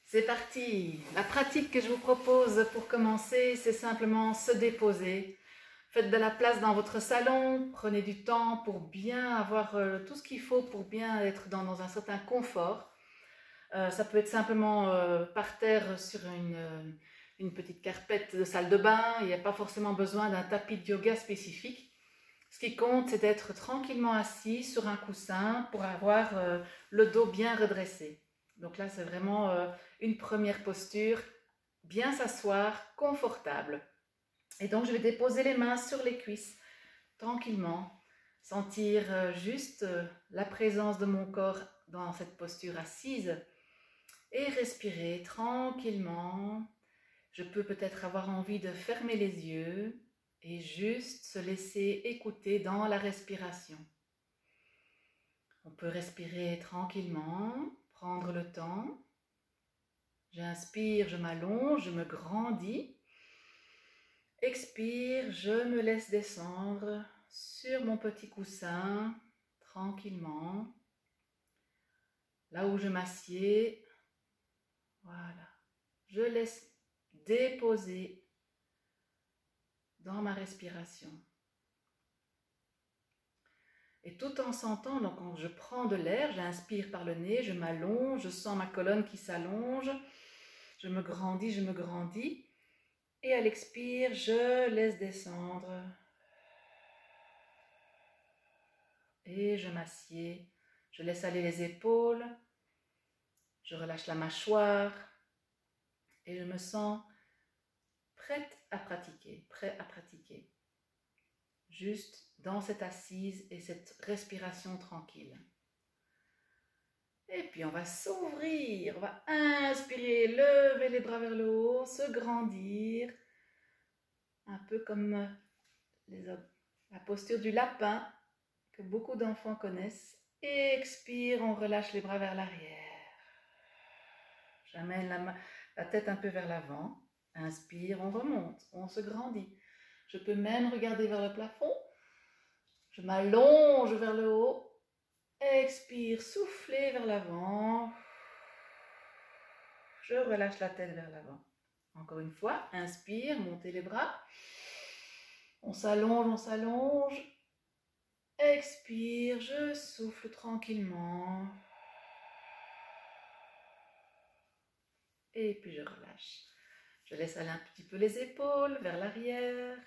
C'est parti. La pratique que je vous propose pour commencer, c'est simplement se déposer. Faites de la place dans votre salon, prenez du temps pour bien avoir tout ce qu'il faut pour bien être dans un certain confort. Ça peut être simplement par terre sur une petite carpette de salle de bain. Il n'y a pas forcément besoin d'un tapis de yoga spécifique. Ce qui compte, c'est d'être tranquillement assis sur un coussin pour avoir le dos bien redressé. Donc là, c'est vraiment une première posture, bien s'asseoir, confortable. Et donc, je vais déposer les mains sur les cuisses, tranquillement, sentir juste la présence de mon corps dans cette posture assise et respirer tranquillement. Je peux peut-être avoir envie de fermer les yeux et juste se laisser écouter dans la respiration. On peut respirer tranquillement, prendre le temps. J'inspire, je m'allonge, je me grandis. Expire, je me laisse descendre sur mon petit coussin, tranquillement. Là où je m'assieds, voilà. Je laisse déposer dans ma respiration. Et tout en sentant, donc quand je prends de l'air, j'inspire par le nez, je m'allonge, je sens ma colonne qui s'allonge, je me grandis. Et à l'expire, je laisse descendre. Et je m'assieds, je laisse aller les épaules, je relâche la mâchoire et je me sens prête à pratiquer, prêt à pratiquer. Juste dans cette assise et cette respiration tranquille. Et puis on va s'ouvrir, on va inspirer, lever les bras vers le haut, se grandir, un peu comme la posture du lapin que beaucoup d'enfants connaissent. Expire, on relâche les bras vers l'arrière. J'amène la tête un peu vers l'avant. Inspire, on remonte, on se grandit. Je peux même regarder vers le plafond. Je m'allonge vers le haut. Expire, soufflez vers l'avant. Je relâche la tête vers l'avant. Encore une fois, inspire, montez les bras. On s'allonge, on s'allonge. Expire, je souffle tranquillement. Et puis je relâche. Je laisse aller un petit peu les épaules vers l'arrière.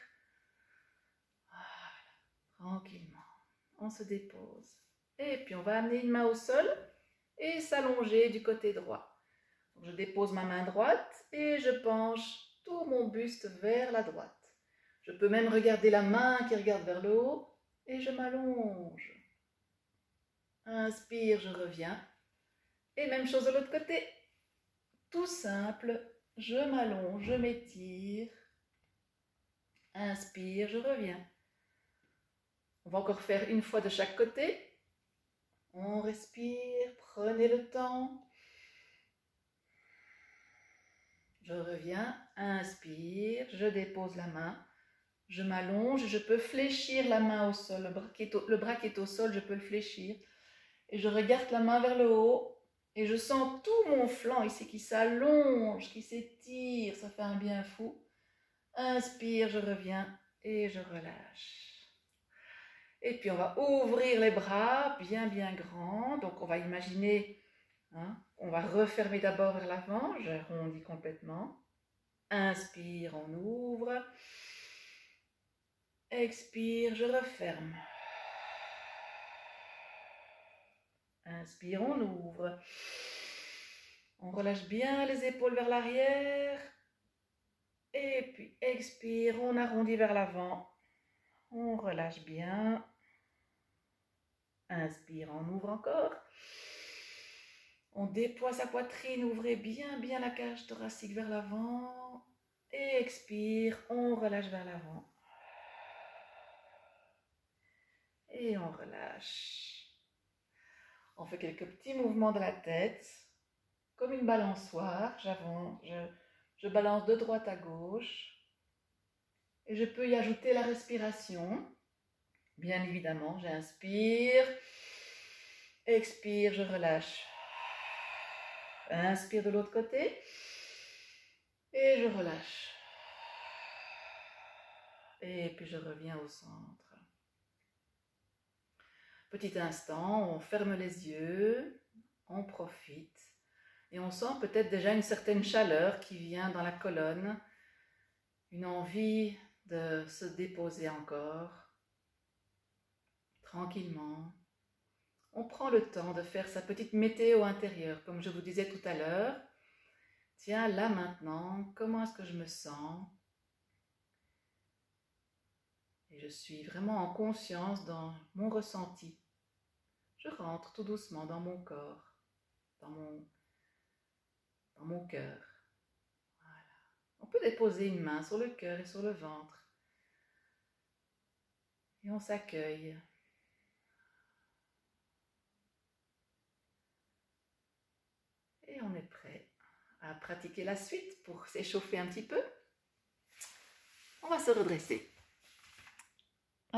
Voilà, tranquillement. On se dépose. Et puis on va amener une main au sol et s'allonger du côté droit. Donc je dépose ma main droite et je penche tout mon buste vers la droite. Je peux même regarder la main qui regarde vers le haut et je m'allonge. Inspire, je reviens. Et même chose de l'autre côté. Tout simple, je m'allonge, je m'étire. Inspire, je reviens. On va encore faire une fois de chaque côté. On respire, prenez le temps. Je reviens, inspire, je dépose la main. Je m'allonge, je peux fléchir la main au sol. Le bras qui est au sol, je peux le fléchir. Et je regarde la main vers le haut. Et je sens tout mon flanc ici qui s'allonge, qui s'étire. Ça fait un bien fou. Inspire, je reviens et je relâche. Et puis on va ouvrir les bras bien grands. Donc on va imaginer, on va refermer d'abord vers l'avant. J'arrondis complètement. Inspire, on ouvre. Expire, je referme. Inspire, on ouvre. On relâche bien les épaules vers l'arrière. Et puis expire, on arrondit vers l'avant. On relâche bien. Inspire, on ouvre encore. On déploie sa poitrine, ouvrez bien la cage thoracique vers l'avant. Et expire, on relâche vers l'avant. Et on relâche. On fait quelques petits mouvements de la tête, comme une balançoire. Je balance de droite à gauche. Et je peux y ajouter la respiration. Bien évidemment, j'inspire. Expire, je relâche. Inspire de l'autre côté. Et je relâche. Et puis je reviens au centre. Petit instant, on ferme les yeux, on profite. Et on sent peut-être déjà une certaine chaleur qui vient dans la colonne. Une envie de se déposer encore. Tranquillement. On prend le temps de faire sa petite météo intérieure, comme je vous disais tout à l'heure. Tiens, là maintenant, comment est-ce que je me sens? Et je suis vraiment en conscience dans mon ressenti. Je rentre tout doucement dans mon corps, dans mon cœur. Voilà. On peut déposer une main sur le cœur et sur le ventre. Et on s'accueille. Et on est prêt à pratiquer la suite pour s'échauffer un petit peu. On va se redresser.